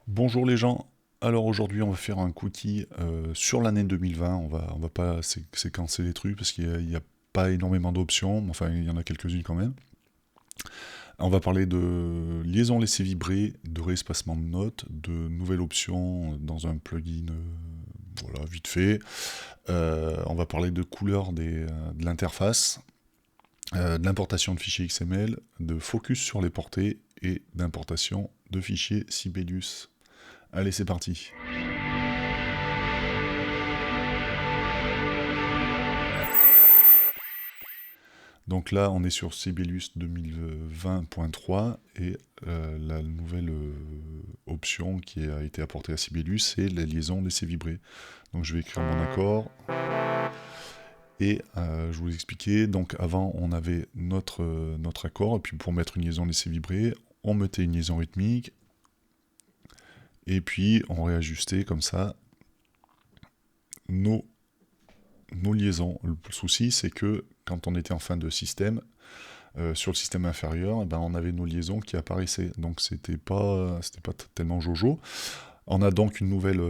Bonjour les gens, alors aujourd'hui on va faire un cookie sur l'année 2020, on va pas séquencer les trucs parce qu'il y a pas énormément d'options, mais enfin il y en a quelques-unes quand même. On va parler de liaison laissée vibrer, de réespacement de notes, de nouvelles options dans un plugin, voilà, vite fait. On va parler de couleur de l'interface, de l'importation de fichiers XML, de focus sur les portées et d'importation de fichiers Sibelius. Allez, c'est parti. Donc là, on est sur Sibelius 2020.3 et la nouvelle option qui a été apportée à Sibelius, c'est la liaison laisser vibrer. Donc je vais écrire mon accord et je vous expliquais. Donc avant, on avait notre accord et puis pour mettre une liaison laisser vibrer, on mettait une liaison rythmique et puis on réajustait comme ça nos, nos liaisons. Le souci, c'est que quand on était en fin de système, sur le système inférieur, eh ben, on avait nos liaisons qui apparaissaient. Donc c'était pas tellement jojo. On a donc une nouvelle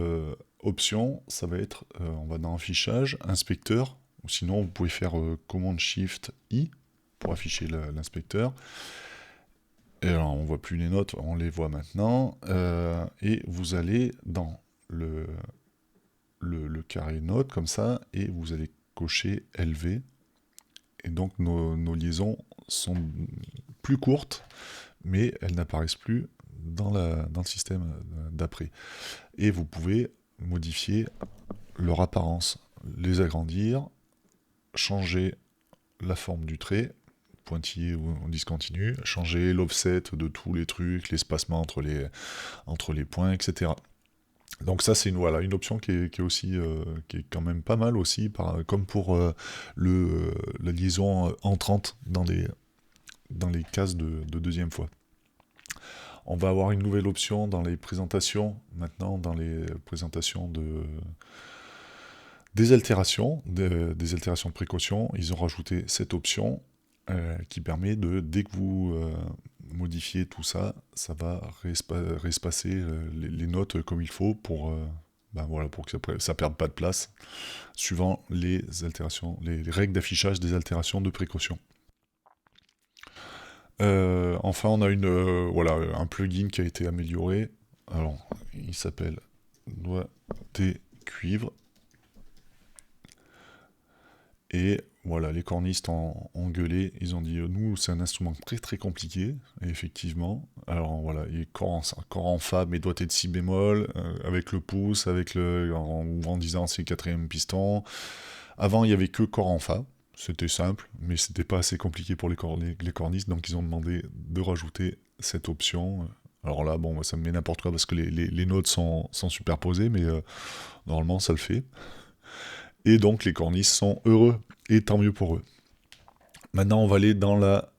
option, ça va être, on va dans affichage, inspecteur, ou sinon vous pouvez faire commande Shift I pour afficher l'inspecteur. Et alors on voit plus les notes, on les voit maintenant. Et vous allez dans le carré notes comme ça, et vous allez cocher LV. Et donc nos liaisons sont plus courtes, mais elles n'apparaissent plus dans le système d'après. Et vous pouvez modifier leur apparence, les agrandir, changer la forme du trait, pointillé ou discontinu, changer l'offset de tous les trucs, l'espacement entre les points, etc. Donc ça c'est une option qui est aussi qui est quand même pas mal aussi, comme pour la liaison entrante dans les cases de deuxième fois. On va avoir une nouvelle option dans les présentations, maintenant dans les présentations des altérations, des altérations de précaution. Ils ont rajouté cette option qui permet dès que vous modifiez tout ça, ça va réespacer les notes comme il faut pour que ça perde pas de place, suivant les altérations, les règles d'affichage des altérations de précaution. Enfin, on a un plugin qui a été amélioré. Alors, il s'appelle Doigté Cuivre. Et voilà, les cornistes ont gueulé. Ils ont dit nous, c'est un instrument très très compliqué. Et effectivement, alors voilà, il est corps en fa, mais doigté de si bémol, avec le pouce, en disant c'est le quatrième piston. Avant, il y avait que corps en fa. C'était simple, mais c'était pas assez compliqué pour les cornistes, donc ils ont demandé de rajouter cette option. Alors là, bon, ça me met n'importe quoi parce que les notes sont superposées, mais normalement ça le fait. Et donc les cornistes sont heureux, et tant mieux pour eux. Maintenant, on va aller dans la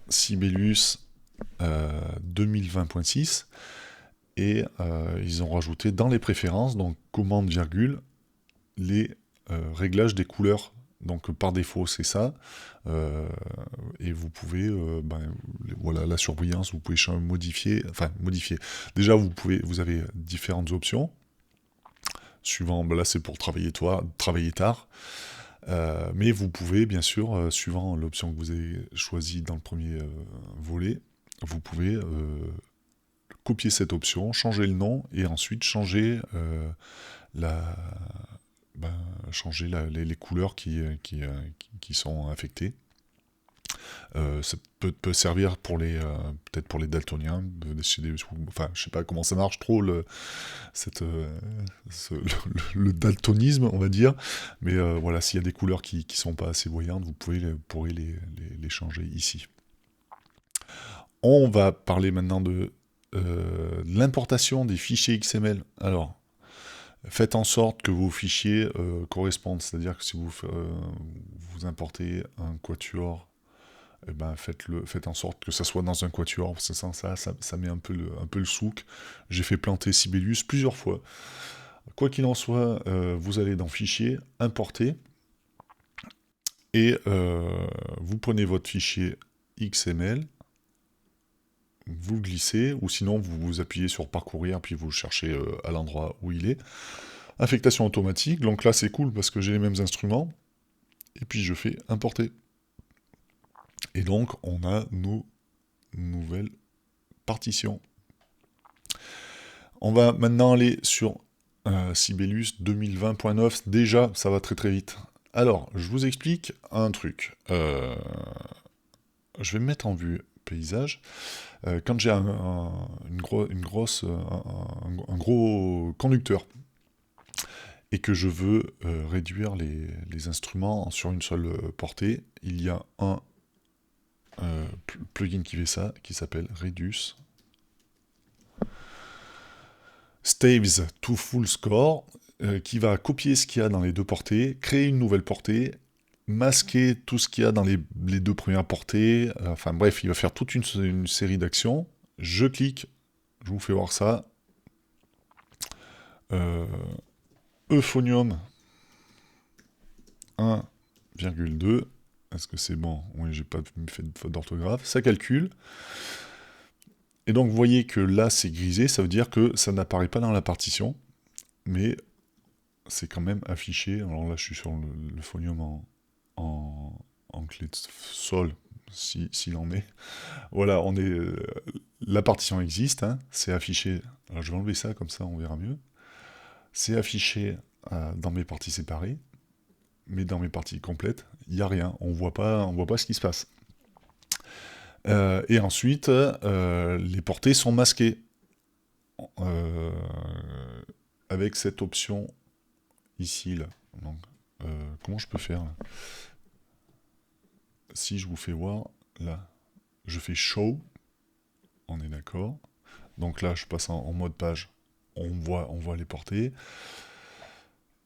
Sibelius 2020.6, et ils ont rajouté dans les préférences, donc commande virgule, les réglages des couleurs. Donc par défaut c'est ça, et vous pouvez, voilà, la surbrillance, vous pouvez modifier. Déjà vous avez différentes options, suivant, là c'est pour travailler tard, mais vous pouvez bien sûr, suivant l'option que vous avez choisie dans le premier volet, vous pouvez copier cette option, changer le nom et ensuite la, ben, changer les couleurs qui sont affectées. Ça peut servir peut-être pour les daltoniens de décider, enfin je sais pas comment ça marche trop cette, le daltonisme, on va dire, mais voilà, s'il y a des couleurs qui sont pas assez voyantes, vous pourrez les changer ici. On va parler maintenant de l'importation des fichiers XML. Alors, faites en sorte que vos fichiers correspondent, c'est-à-dire que si vous importez un quatuor, eh ben faites en sorte que ça soit dans un quatuor, parce que sans ça met un peu le souk. J'ai fait planter Sibelius plusieurs fois. Quoi qu'il en soit, vous allez dans Fichier, Importer, et vous prenez votre fichier XML, vous le glissez, ou sinon vous appuyez sur parcourir, puis vous cherchez à l'endroit où il est. Affectation automatique, donc là c'est cool parce que j'ai les mêmes instruments, et puis je fais importer. Et donc on a nos nouvelles partitions. On va maintenant aller sur Sibelius 2020.9. Déjà, ça va très très vite. Alors, je vous explique un truc. Je vais me mettre en vue paysage. Quand j'ai un gros conducteur et que je veux réduire les instruments sur une seule portée, il y a un plugin qui fait ça, qui s'appelle Reduce Staves to Full Score, qui va copier ce qu'il y a dans les deux portées, créer une nouvelle portée, masquer tout ce qu'il y a dans les deux premières portées, enfin bref, il va faire toute une série d'actions. Je clique, je vous fais voir ça. Euphonium 1,2. Est-ce que c'est bon? Oui, j'ai pas fait de faute d'orthographe. Ça calcule. Et donc, vous voyez que là, c'est grisé. Ça veut dire que ça n'apparaît pas dans la partition. Mais c'est quand même affiché. Alors là, je suis sur l'euphonium en clé de sol, s'il en est. Voilà, la partition existe. Hein, c'est affiché. Alors, je vais enlever ça, comme ça, on verra mieux. C'est affiché dans mes parties séparées. Mais dans mes parties complètes, il n'y a rien. On voit pas ce qui se passe. Et ensuite, les portées sont masquées. Avec cette option ici, là. Donc, comment je peux faire là? Si je vous fais voir, là, je fais Show. On est d'accord. Donc là, je passe en mode page. On voit les portées.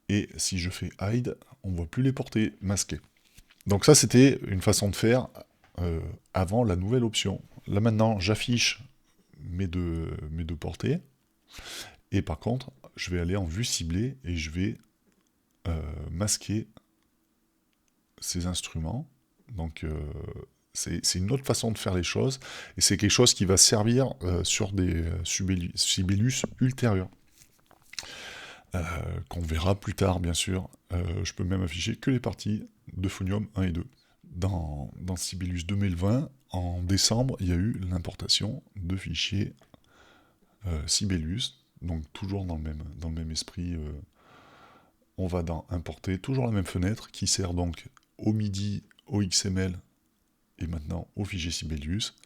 Et si je fais Hide, on voit plus les portées masquées. Donc ça, c'était une façon de faire avant la nouvelle option. Là maintenant, j'affiche mes deux portées. Et par contre, je vais aller en vue ciblée et je vais masquer ces instruments. Donc c'est une autre façon de faire les choses. Et c'est quelque chose qui va servir sur des Sibelius ultérieurs. Qu'on verra plus tard, bien sûr. Je peux même afficher que les parties d'Euphonium 1 et 2. Dans Sibelius 2020, en décembre, il y a eu l'importation de fichiers Sibelius, donc toujours dans le même esprit. On va dans Importer, toujours la même fenêtre, qui sert donc au MIDI, au XML, et maintenant au fichier Sibelius.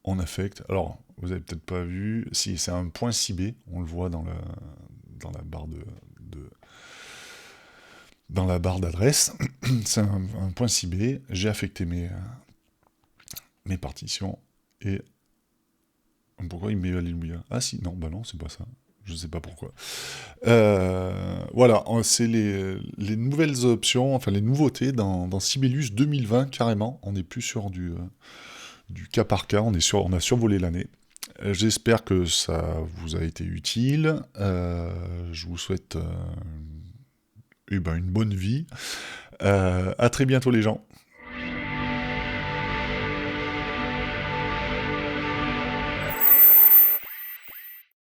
On affecte, alors, vous avez peut-être pas vu, si c'est un point .cb, on le voit dans la barre dans la barre d'adresse, c'est un point .cb, j'ai affecté mes partitions, et pourquoi il me met Alléluia? Ah si, non, bah non, c'est pas ça, je sais pas pourquoi. Voilà, c'est les nouvelles options, enfin les nouveautés dans Sibelius 2020, carrément, on n'est plus sur du cas par cas, on a survolé l'année. J'espère que ça vous a été utile. Je vous souhaite une bonne vie. À très bientôt les gens.